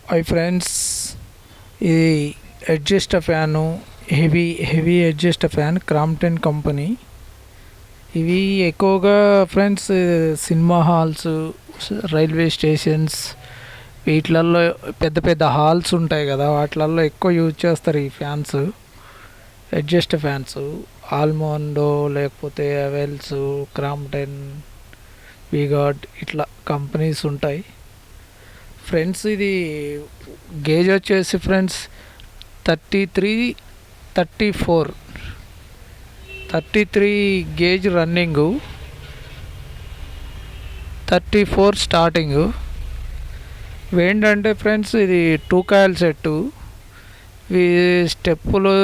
Hi friends, ఇది adjust fan, heavy adjust fan Crompton company. ఇవి ఎక్కువగా friends cinema halls, railway stations వీటిలల్లో పెద్ద పెద్ద హాల్స్ ఉంటాయి కదా, వాటిలల్లో ఎక్కువ యూజ్ చేస్తారు ఈ ఫ్యాన్స్, అడ్జస్ట్ ఫ్యాన్స్. ఆల్మోండో లేకపోతే అవెల్స్, క్రాంప్టన్, వీగార్డ్ ఇట్లా కంపెనీస్ ఉంటాయి ఫ్రెండ్స్. ఇది గేజ్ వచ్చేసి ఫ్రెండ్స్ 33, 34, 33 గేజ్ రన్నింగు, 34 స్టార్టింగు. ఏంటంటే ఫ్రెండ్స్ ఇది 2 కాయిల్ సెట్టు. ఇవి స్టెప్పులు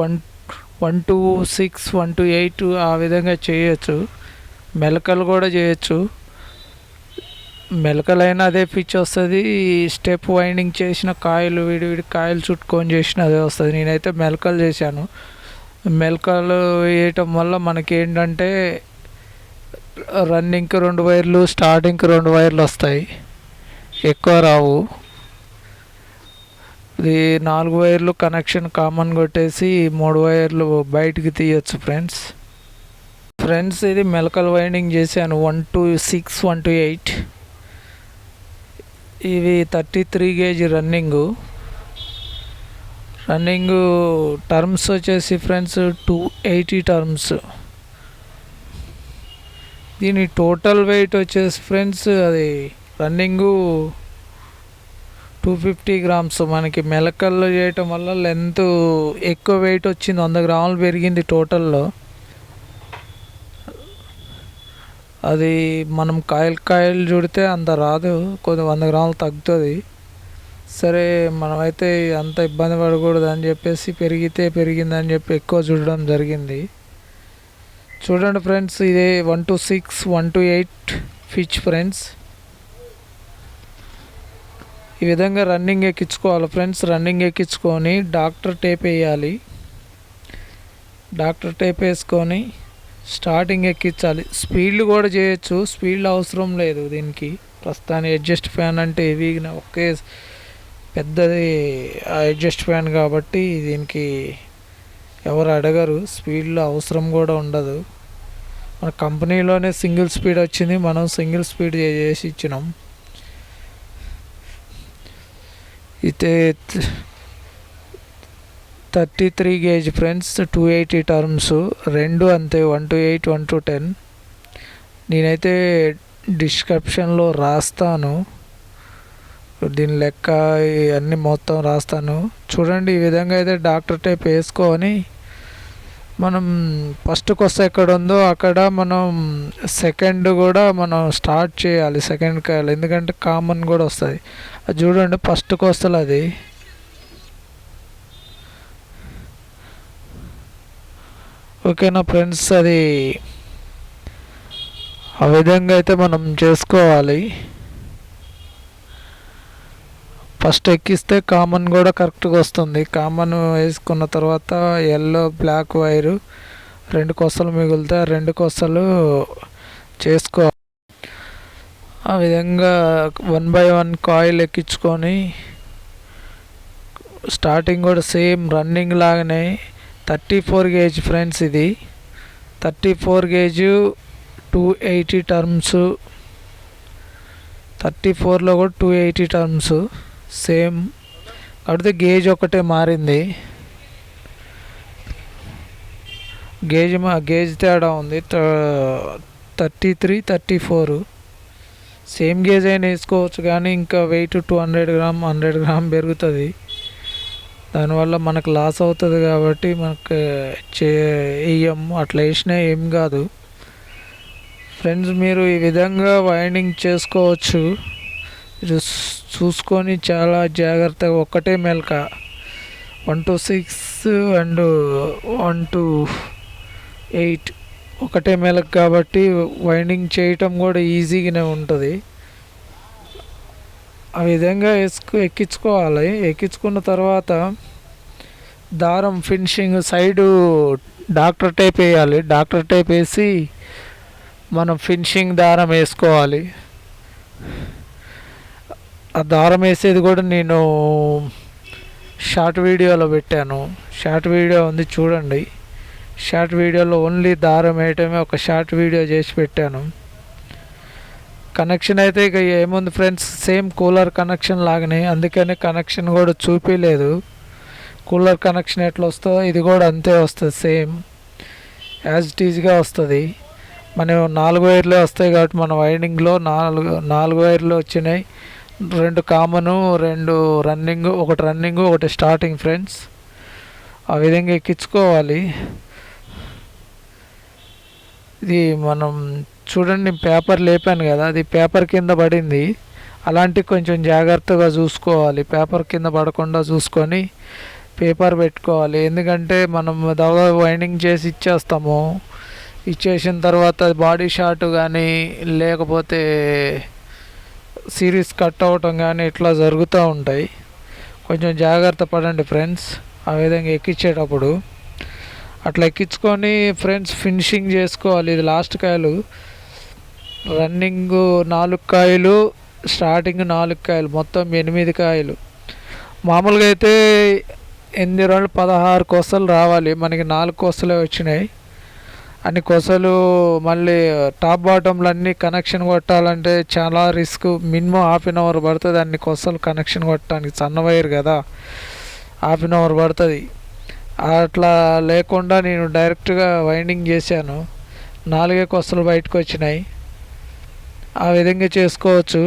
1 to 6, 1 to 8 ఆ విధంగా చేయొచ్చు. మెలకలు కూడా చేయొచ్చు. మెలకలైనా అదే పిచ్ వస్తుంది. స్టెప్ వైండింగ్ చేసిన కాయలు విడివిడి కాయలు చుట్టుకొని చేసిన అదే వస్తుంది. నేనైతే మెలకలు చేశాను. మెలకలు వేయటం వల్ల మనకి ఏంటంటే రన్నింగ్కి 2 వైర్లు, స్టార్టింగ్కి 2 వైర్లు వస్తాయి, ఎక్కువ రావు. ఇది 4 వైర్లు కనెక్షన్ కామన్ కొట్టేసి 3 వైర్లు బయటికి తీయచ్చు ఫ్రెండ్స్. ఇది మెలకలు వైండింగ్ చేశాను 1 to 6, 1 to 8. ఇవి 33 గేజ్ రన్నింగు టర్మ్స్ వచ్చేసి ఫ్రెండ్స్ 280 టర్మ్స్. దీని టోటల్ వెయిట్ వచ్చేసి ఫ్రెండ్స్ అది రన్నింగు 250 గ్రామ్స్. మనకి మెలకల్లో చేయటం వల్ల లెంత్ ఎక్కువ వెయిట్ వచ్చింది, 100 గ్రాములు పెరిగింది టోటల్లో. అది మనం కాయలు చుడితే అంత రాదు, కొద్దిగా 100 గ్రాములు తగ్గుతుంది. సరే మనమైతే అంత ఇబ్బంది పడకూడదు అని చెప్పేసి పెరిగితే పెరిగిందని చెప్పి ఎక్కువ చూడడం జరిగింది. చూడండి ఫ్రెండ్స్, ఇదే 1 to 6, 1 to 8 పిచ్ ఫ్రెండ్స్. ఈ విధంగా రన్నింగ్ ఎక్కించుకోవాలి ఫ్రెండ్స్. రన్నింగ్ ఎక్కించుకొని డాక్టర్ టేప్ వేయాలి. డాక్టర్ టేప్ వేసుకొని స్టార్టింగ్ ఎక్కించాలి. స్పీడ్లు కూడా చేయొచ్చు, స్పీడ్లు అవసరం లేదు దీనికి. ప్రస్తుతానికి అడ్జస్ట్ ఫ్యాన్ అంటే హెవీగా ఒకే పెద్దది అడ్జస్ట్ ఫ్యాన్ కాబట్టి దీనికి ఎవరు అడగరు, స్పీడ్లో అవసరం కూడా ఉండదు. మన కంపెనీలోనే సింగిల్ స్పీడ్ వచ్చింది, మనం సింగిల్ స్పీడ్ చేసి ఇచ్చినాం. అయితే 33 గేజ్ ఫ్రెండ్స్, 280 టర్మ్స్, రెండు అంతే 1 to 8, 1 to 10. నేనైతే డిస్క్రిప్షన్లో రాస్తాను, దీని లెక్క ఇవన్నీ మొత్తం రాస్తాను. చూడండి, ఈ విధంగా అయితే డాక్టర్ టైప్ వేసుకొని మనం ఫస్ట్ కొస్త ఎక్కడ ఉందో అక్కడ మనం సెకండ్ కూడా మనం స్టార్ట్ చేయాలి, సెకండ్ కాయలు, ఎందుకంటే కామన్ కూడా వస్తుంది. అది చూడండి ఫస్ట్ కొస్తలు అది. ఓకేనా ఫ్రెండ్స్, అది ఆ విధంగా అయితే మనం చేసుకోవాలి. ఫస్ట్ ఎక్కిస్తే కామన్ కూడా కరెక్ట్గా వస్తుంది. కామన్ వేసుకున్న తర్వాత ఎల్లో బ్లాక్ వైరు 2 కొసలు మిగులుతాయి, 2 కొసలు చేసుకోవాలి. ఆ విధంగా 1 by 1 కాయిల్ ఎక్కించుకొని స్టార్టింగ్ కూడా సేమ్ రన్నింగ్ లాగానే 34 గేజ్ ఫ్రెండ్స్. ఇది 34 గేజ్, 280 టర్మ్స్. 34లో కూడా 280 టర్మ్స్ సేమ్. కాకపోతే గేజ్ ఒకటే మారింది, గేజ్ తేడా ఉంది. 33, 34 సేమ్ గేజ్ అయినా వేసుకోవచ్చు, కానీ ఇంకా వెయిట్ 200 గ్రామ్ 100 గ్రామ్ పెరుగుతుంది. దానివల్ల మనకు లాస్ అవుతుంది కాబట్టి మనకు వేయము. అట్లా వేసినా ఏం కాదు ఫ్రెండ్స్. మీరు ఈ విధంగా వైండింగ్ చేసుకోవచ్చు. మీరు చూసుకొని చాలా జాగ్రత్తగా ఒక్కటే మెలక 1 to 6 and 1 to 8 ఒకటే మెలక కాబట్టి వైండింగ్ చేయటం కూడా ఈజీగానే ఉంటుంది. ఆ విధంగా ఎక్కించుకోవాలి. ఎక్కించుకున్న తర్వాత దారం ఫినిషింగ్ సైడు డాక్టర్ టైప్ వేయాలి. డాక్టర్ టైప్ వేసి మనం ఫినిషింగ్ దారం వేసుకోవాలి. ఆ దారం వేసేది కూడా నేను షార్ట్ వీడియోలో పెట్టాను. షార్ట్ వీడియో ఉంది చూడండి. షార్ట్ వీడియోలో ఓన్లీ దారం వేయటమే ఒక షార్ట్ వీడియో చేసి పెట్టాను. కనెక్షన్ అయితే ఇక ఏముంది ఫ్రెండ్స్, సేమ్ కూలర్ కనెక్షన్ లాగానే, అందుకని కనెక్షన్ కూడా చూపించలేదు. కూలర్ కనెక్షన్ ఎట్లా వస్తుందో ఇది కూడా అంతే వస్తుంది, సేమ్ యాజ్ ఇట్ ఈజ్గా వస్తుంది. మనం 4 వైర్లే వస్తాయి కాబట్టి మన వైండింగ్లో నాలుగు వైర్లు వచ్చినాయి. 2 కామను, 2 రన్నింగ్, ఒకటి రన్నింగ్ ఒకటి స్టార్టింగ్ ఫ్రెండ్స్. ఆ విధంగా ఎక్కించుకోవాలి. ఇది మనం చూడండి, పేపర్ లేపాను కదా, అది పేపర్ కింద పడింది. అలాంటి కొంచెం జాగ్రత్తగా చూసుకోవాలి, పేపర్ కింద పడకుండా చూసుకొని పేపర్ పెట్టుకోవాలి. ఎందుకంటే మనం దవగా వైండింగ్ చేసి ఇచ్చేసిన తర్వాత బాడీ షార్ట్ కానీ లేకపోతే సిరీస్ కట్ అవ్వటం కానీ ఇట్లా జరుగుతూ ఉంటాయి. కొంచెం జాగ్రత్త పడండి ఫ్రెండ్స్ ఆ విధంగా ఎక్కించేటప్పుడు. అట్లా ఎక్కించుకొని ఫ్రెండ్స్ ఫినిషింగ్ చేసుకోవాలి. ఇది లాస్ట్ కాయలు, రన్నింగ్ 4 కాయలు, స్టార్టింగ్ 4 కాయలు, మొత్తం 8 కాయలు. మామూలుగా అయితే 8 రోజులు 16 కొసలు రావాలి, మనకి 4 కొసలే వచ్చినాయి. అన్ని కొసలు మళ్ళీ టాప్ బాటంలు అన్నీ కనెక్షన్ కొట్టాలంటే చాలా రిస్క్. మినిమం ½ పడుతుంది అన్ని కొసలు కనెక్షన్ కొట్టడానికి, సన్న వైర్ కదా, ½ పడుతుంది. అట్లా లేకుండా నేను డైరెక్ట్గా వైండింగ్ చేశాను, 4 కొసలు బయటకు వచ్చినాయి. ఆ విధంగా చేసుకోవచ్చు.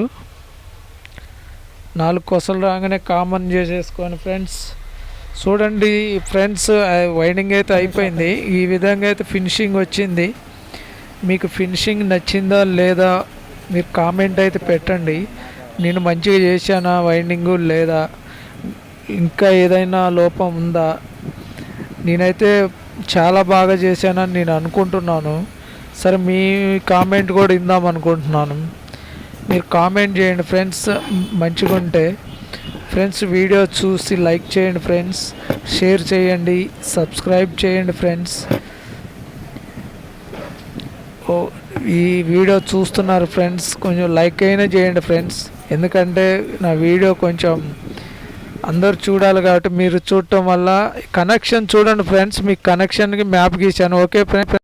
4 కొసలు రాగానే కామన్ చేసేసుకొని ఫ్రెండ్స్. చూడండి ఫ్రెండ్స్, వైండింగ్ అయితే అయిపోయింది. ఈ విధంగా అయితే ఫినిషింగ్ వచ్చింది. మీకు ఫినిషింగ్ నచ్చిందా లేదా మీరు కామెంట్ అయితే పెట్టండి. నేను మంచిగా చేశానా వైండింగు, లేదా ఇంకా ఏదైనా లోపం ఉందా? నేనైతే చాలా బాగా చేశానని నేను అనుకుంటున్నాను. సరే, మీ కామెంట్ కూడా ఇందాం అనుకుంటున్నాను. మీరు కామెంట్ చేయండి ఫ్రెండ్స్ మంచిగా ఉంటే. ఫ్రెండ్స్ వీడియో చూసి లైక్ చేయండి ఫ్రెండ్స్, షేర్ చేయండి, సబ్స్క్రైబ్ చేయండి ఫ్రెండ్స్. ఈ వీడియో చూస్తున్నారు ఫ్రెండ్స్, కొంచెం లైక్ అయినా చేయండి ఫ్రెండ్స్. ఎందుకంటే నా వీడియో కొంచెం అందరు చూడాలి కాబట్టి మీరు చూడటం వల్ల. కనెక్షన్ చూడండి ఫ్రెండ్స్, మీకు కనెక్షన్కి మ్యాప్ గీసాను. Okay friends.